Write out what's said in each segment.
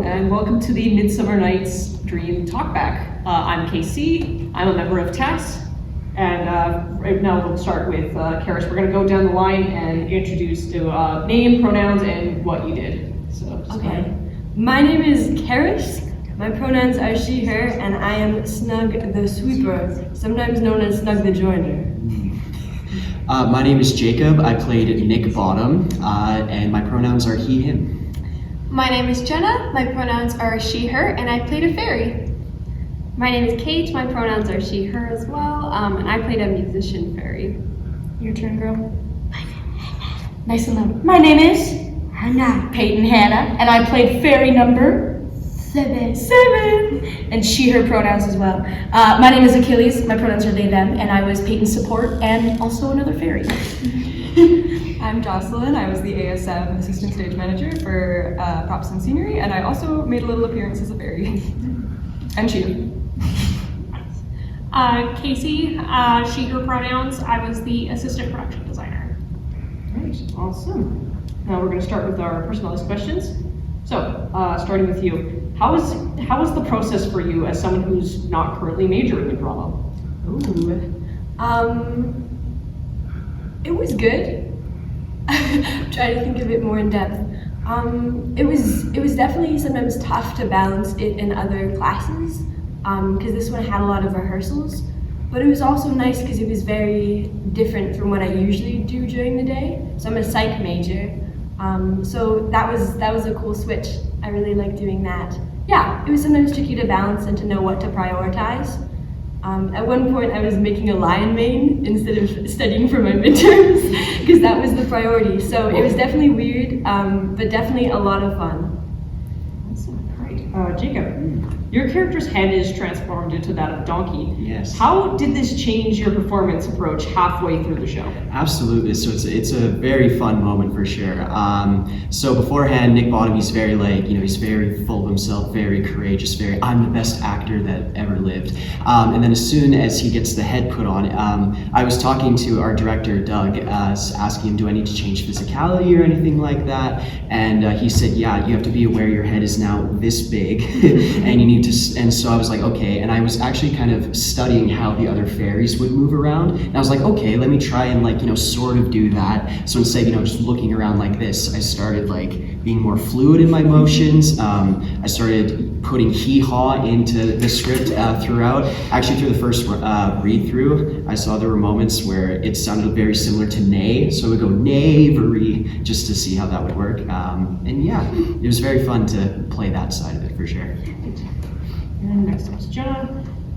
and welcome to the Midsummer Night's Dream Talkback. I'm KC, I'm a member of TAS, and right now we'll start with Karis. We're going to go down the line and introduce to name, pronouns, and what you did. So, okay. My name is Karis. My pronouns are she, her, and I am Snug the Sweeper, sometimes known as Snug the Joiner. My name is Jacob. I played Nick Bottom, and my pronouns are he, him. My name is Jenna. My pronouns are she, her, and I played a fairy. My name is Kate. My pronouns are she, her as well, and I played a musician fairy. Your turn, girl. Nice and loud. My name is Hannah. Peyton Hannah, and I played fairy number 7. And she, her pronouns as well. My name is Achilles. My pronouns are they, them, and I was Peyton's support and also another fairy. I'm Jocelyn. I was the ASM assistant stage manager for props and scenery, and I also made a little appearance as a fairy. And she. Casey, she, her pronouns. I was the assistant production designer. Great, awesome. Now we're going to start with our personalized questions. So, starting with you, how was the process for you as someone who's not currently majoring in drama? It was good. Try to think of it more in depth. It was definitely sometimes tough to balance it in other classes because this one had a lot of rehearsals, but it was also nice because it was very different from what I usually do during the day. So I'm a psych major, so that was a cool switch. I really like doing that. Yeah, it was sometimes tricky to balance and to know what to prioritize. At one point I was making a lion mane instead of studying for my midterms because that was the priority. So it was definitely weird, but definitely a lot of fun. Awesome, great. Jacob, your character's head is transformed into that of Donkey. Yes. How did this change your performance approach halfway through the show? Absolutely. So it's a very fun moment for sure. So beforehand, Nick Bottom, he's very he's very full of himself, very courageous, I'm the best actor that ever lived. And then as soon as he gets the head put on, I was talking to our director, Doug, asking him, do I need to change physicality or anything like that? And he said, yeah, you have to be aware your head is now this big and you need to, and so I was like, okay, and I was actually kind of studying how the other fairies would move around, and I was like, okay, let me try and sort of do that. So instead of just looking around like this, I started being more fluid in my motions. I started putting hee-haw into the script throughout. Actually, through the first read-through, I saw there were moments where it sounded very similar to neigh, so I would go knavery just to see how that would work. And yeah, it was very fun to play that side of it for sure. And next up is Jenna.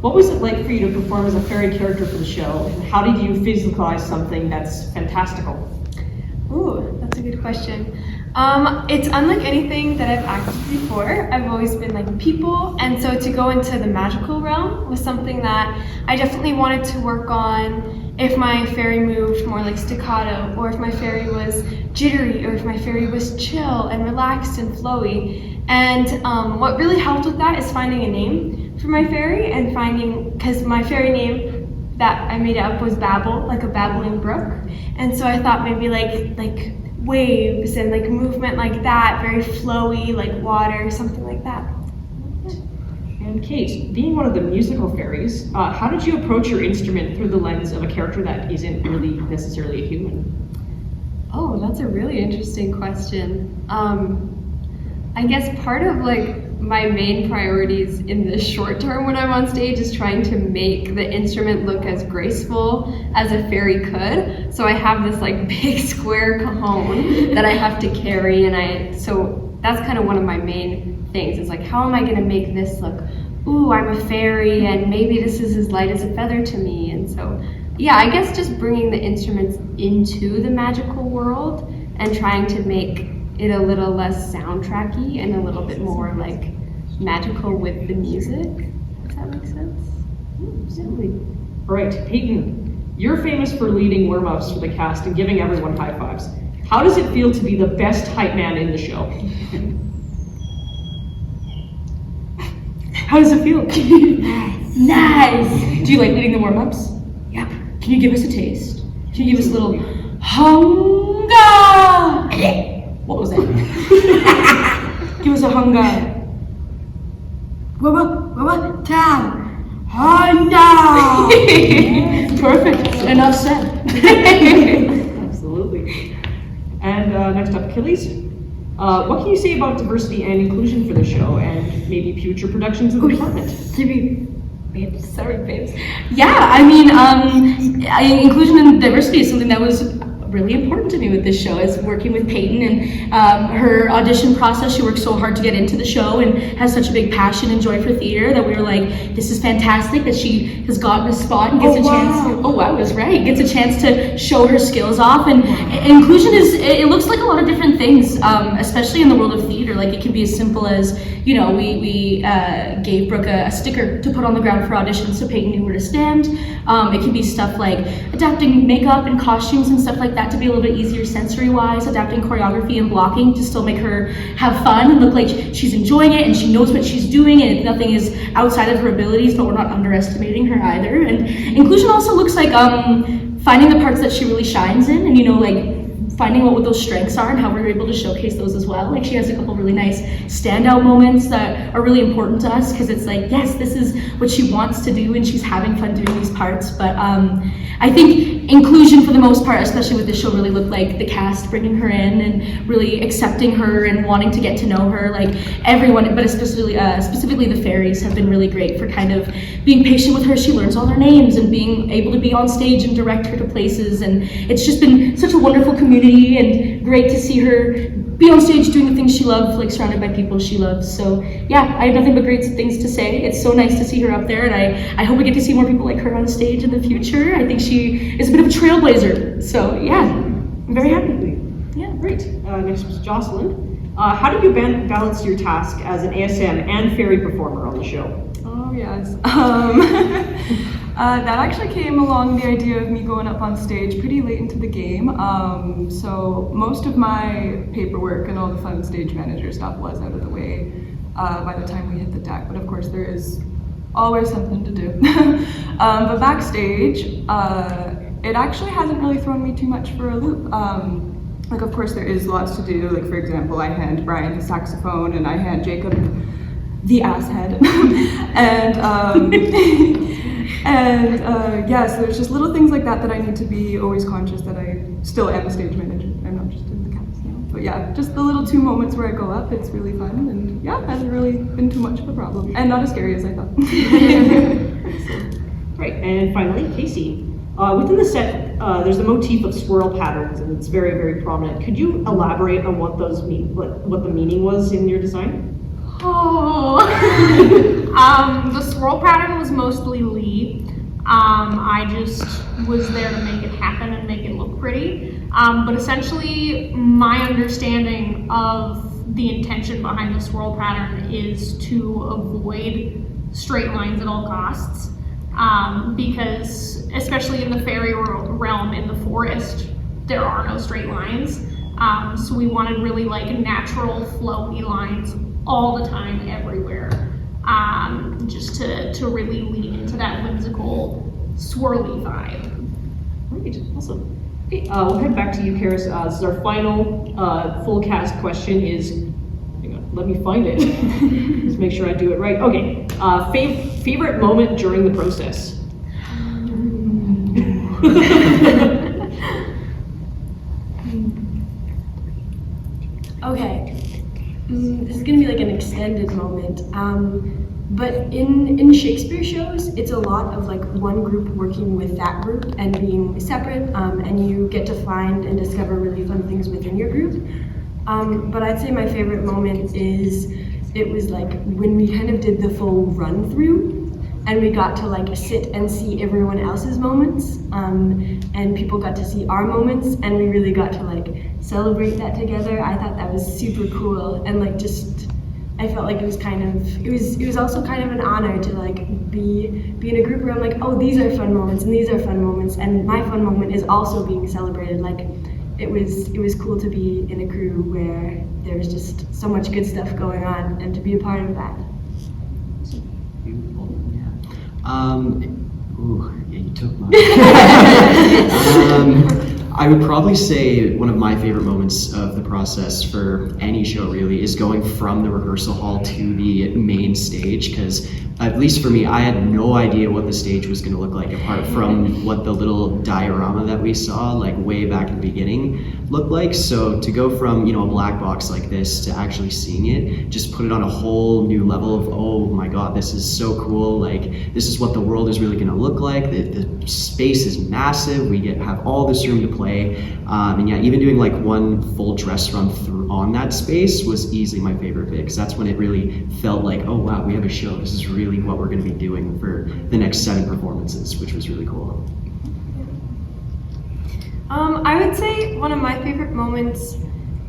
What was it like for you to perform as a fairy character for the show, and how did you physicalize something that's fantastical? Ooh, that's a good question. It's unlike anything that I've acted before. I've always been like people, and so to go into the magical realm was something that I definitely wanted to work on. If my fairy moved more like staccato, or if my fairy was jittery, or if my fairy was chill and relaxed and flowy. And what really helped with that is finding a name for my fairy and because my fairy name that I made up was Babble, like a babbling brook. And so I thought maybe like waves and movement like that, very flowy, like water, something like that. And Kate, being one of the musical fairies, how did you approach your instrument through the lens of a character that isn't really necessarily a human? Oh, that's a really interesting question. I guess part of my main priorities in the short term when I'm on stage is trying to make the instrument look as graceful as a fairy could. So I have this big square cajon that I have to carry, and so that's kind of one of my main things. It's how am I going to make this look, ooh, I'm a fairy, and maybe this is as light as a feather to me. And so, yeah, I guess just bringing the instruments into the magical world and trying to make it a little less soundtracky and a little bit more magical with the music, if that makes sense. Absolutely. All right, Peyton, you're famous for leading warm-ups for the cast and giving everyone high fives. How does it feel to be the best hype man in the show? How does it feel? Nice! Do you like leading the warm-ups? Yeah. Can you give us a taste? Can you give us a little hunger? What was that? Give us a hunger. Tam. Perfect. Enough said. Absolutely. And next up, Achilles. What can you say about diversity and inclusion for the show and maybe future productions of the department? Sorry, babes. Yeah, I mean, inclusion and diversity is something that was really important to me with this show. Is working with Peyton and her audition process. She worked so hard to get into the show and has such a big passion and joy for theater that we were like, this is fantastic that she has gotten a spot and gets a chance. Oh, I was right. Gets a chance to show her skills off. And inclusion it looks like a lot of different things, especially in the world of theater. Like it can be as simple as, you know, we gave Brooke a sticker to put on the ground for auditions so Peyton knew where to stand. It can be stuff like adapting makeup and costumes and stuff like that to be a little bit easier sensory-wise, adapting choreography and blocking to still make her have fun and look like she's enjoying it and she knows what she's doing and nothing is outside of her abilities, but we're not underestimating her either. And inclusion also looks like finding the parts that she really shines in and, you know, like finding out what those strengths are and how we're able to showcase those as well. Like she has a couple really nice standout moments that are really important to us because it's like, yes, this is what she wants to do and she's having fun doing these parts. But I think inclusion for the most part, especially with this show, really looked like the cast bringing her in and really accepting her and wanting to get to know her. Like everyone, but specifically the fairies have been really great for kind of being patient with her. She learns all their names and being able to be on stage and direct her to places. And it's just been such a wonderful community and great to see her be on stage doing the things she loves, like surrounded by people she loves. So yeah, I have nothing but great things to say. It's so nice to see her up there, and I hope we get to see more people like her on stage in the future. I think she is a bit of a trailblazer. So yeah, I'm very happy. Yeah, great. Next is Jocelyn. How did you balance your task as an ASM and fairy performer on the show? Oh yes. That actually came along the idea of me going up on stage pretty late into the game. So most of my paperwork and all the fun stage manager stuff was out of the way by the time we hit the deck. But of course there is always something to do. But backstage, it actually hasn't really thrown me too much for a loop. Like of course there is lots to do. Like for example, I hand Brian the saxophone and I hand Jacob the ass head. Yeah, so there's just little things like that that I need to be always conscious that I still am a stage manager. I'm not just doing the cast now. But yeah, just the little 2 moments where I go up, it's really fun, and yeah, hasn't really been too much of a problem. And not as scary as I thought. Right, and finally, Casey. Within the set, there's a motif of swirl patterns, and it's very, very prominent. Could you elaborate on what those mean, what the meaning was in your design? Oh, the swirl pattern was mostly Lee. I just was there to make it happen and make it look pretty. But essentially, my understanding of the intention behind the swirl pattern is to avoid straight lines at all costs. Because, especially in the fairy realm, in the forest, there are no straight lines. So we wanted really like natural, flowy lines all the time, everywhere, just to really lean into that whimsical, swirly vibe. Great, awesome. Okay, we'll head back to you, Karis. This is our final full cast question is, hang on, let me find it. Let's make sure I do it right. Okay, favorite moment during the process? Okay. This is gonna be like an extended moment, but in Shakespeare shows, it's a lot of like one group working with that group and being separate, and you get to find and discover really fun things within your group. But I'd say my favorite moment it was like when we kind of did the full run through, and we got to like sit and see everyone else's moments, and people got to see our moments, and we really got to like celebrate that together. I thought that was super cool, and like I felt like it was also kind of an honor to like be in a group where I'm like, oh, these are fun moments and these are fun moments, and my fun moment is also being celebrated. Like it was cool to be in a crew where there was just so much good stuff going on, and to be a part of that. Ooh, yeah, you took mine. I would probably say one of my favorite moments of the process for any show really is going from the rehearsal hall to the main stage, because at least for me, I had no idea what the stage was going to look like apart from what the little diorama that we saw like way back in the beginning looked like. So to go from, a black box like this to actually seeing it just put it on a whole new level of, oh my god, this is so cool, like this is what the world is really going to look like. The space is massive, we have all this room to play, and yeah, even doing like one full dress run through on that space was easily my favorite bit, because that's when it really felt like, oh wow, we have a show, this is really what we're going to be doing for the next 7 performances, which was really cool. I would say one of my favorite moments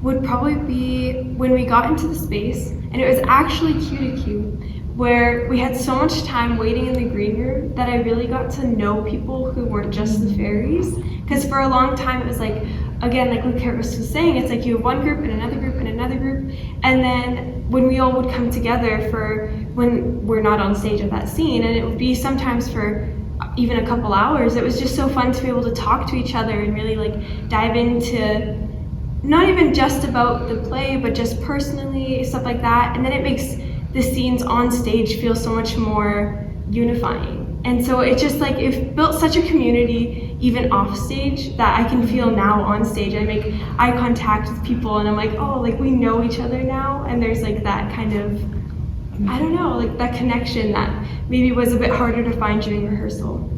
would probably be when we got into the space, and it was actually Q2Q, where we had so much time waiting in the green room that I really got to know people who weren't just the fairies. Because for a long time it was like, again, like what Karis was saying, it's like you have one group and another group and another group, and then when we all would come together for when we're not on stage at that scene, and it would be sometimes for even a couple hours, it was just so fun to be able to talk to each other and really like dive into not even just about the play, but just personally, stuff like that. And then it makes the scenes on stage feel so much more unifying. And so it just like, it built such a community even off stage that I can feel now on stage. I make eye contact with people and I'm like, oh, like we know each other now. And there's like that kind of, I don't know, like that connection that maybe was a bit harder to find during rehearsal.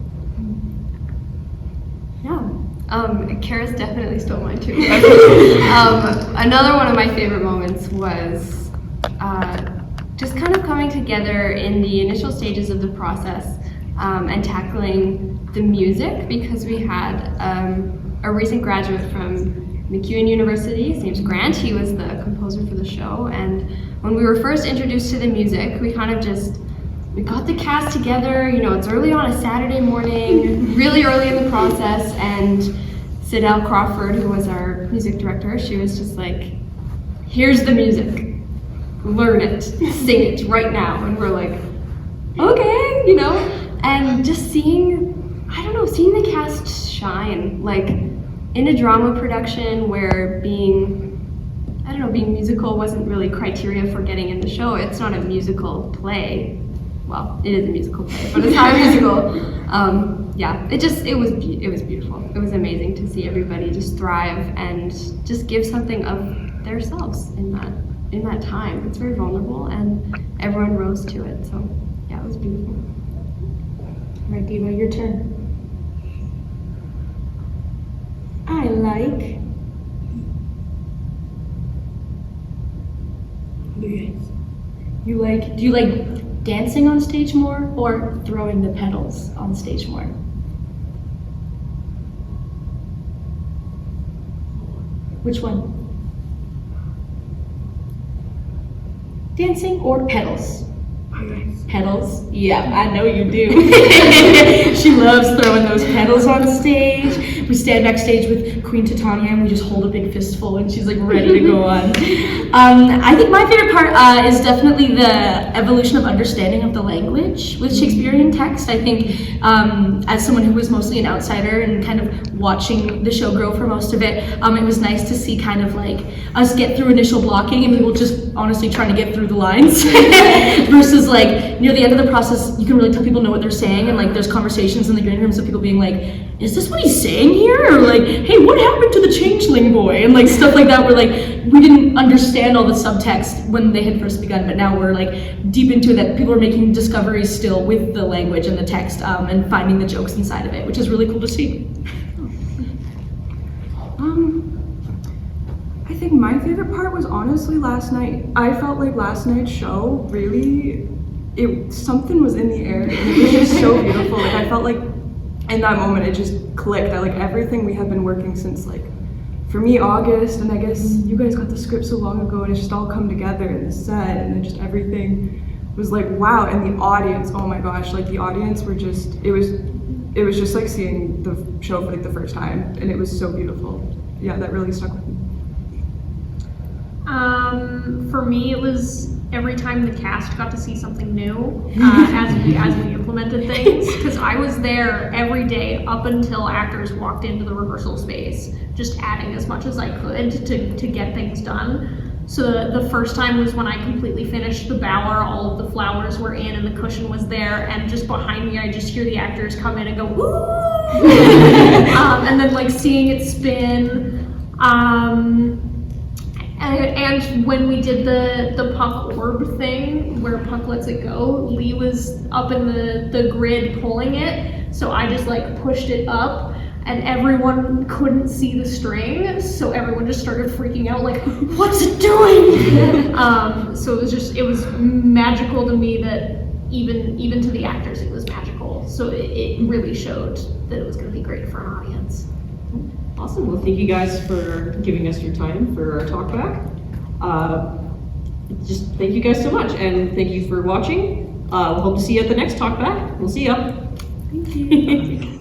Yeah. Karis definitely stole mine too. Another one of my favorite moments was just kind of coming together in the initial stages of the process and tackling the music, because we had a recent graduate from MacEwan University. His name's Grant. He was the composer for the show, and when we were first introduced to the music, we got the cast together, it's early on a Saturday morning, really early in the process, and Sidel Crawford, who was our music director, she was just like, here's the music, learn it, sing it right now. And we're like, okay, and just seeing the cast shine, like in a drama production where being musical wasn't really criteria for getting in the show. It's not a musical play. Well, it is a musical play, but it's not a musical. It was beautiful. It was amazing to see everybody just thrive and just give something of themselves in that time. It's very vulnerable, and everyone rose to it. So yeah, it was beautiful. All right, Diva, your turn. I like. Do you like dancing on stage more or throwing the pedals on stage more? Which one? Dancing or pedals? Pedals? Yeah, I know you do. She loves throwing those pedals on stage. We stand backstage with Queen Titania and we just hold a big fistful and she's like ready to go on. I think my favorite part is definitely the evolution of understanding of the language with Shakespearean text. I think as someone who was mostly an outsider and kind of watching the show grow for most of it, it was nice to see kind of like us get through initial blocking and people just honestly trying to get through the lines versus like near the end of the process, you can really tell people know what they're saying, and like there's conversations in the green rooms of people being like, is this what he's saying here? Or like, hey, what happened to the changeling boy? And like stuff like that, where like we didn't understand all the subtext when they had first begun, but now we're like deep into that. People are making discoveries still with the language and the text and finding the jokes inside of it, which is really cool to see. I think my favorite part was honestly last night. I felt like last night's show really, something was in the air, and it was just so beautiful. Like I felt like in that moment it just clicked. I like everything we have been working since, like, for me, August, and I guess you guys got the script so long ago, and it's just all come together in the set, and then just everything was like, wow. And the audience, oh my gosh, like the audience were just, it was just like seeing the show for like the first time, and it was so beautiful. Yeah, that really stuck with me. For me, it was every time the cast got to see something new as we implemented things, because I was there every day up until actors walked into the rehearsal space, just adding as much as I could to get things done. So the first time was when I completely finished the bower, all of the flowers were in and the cushion was there, and just behind me I just hear the actors come in and go, woo! And then like seeing it spin. And when we did the puck orb thing, where Puck lets it go, Lee was up in the grid pulling it, so I just like pushed it up, and everyone couldn't see the string, so everyone just started freaking out, like, what's it doing? So it was magical to me that even to the actors it was magical. So it really showed that it was going to be great for an audience. Awesome. Well, thank you guys for giving us your time for our talkback. Just thank you guys so much, and thank you for watching. We'll hope to see you at the next talkback. We'll see ya. Thank you.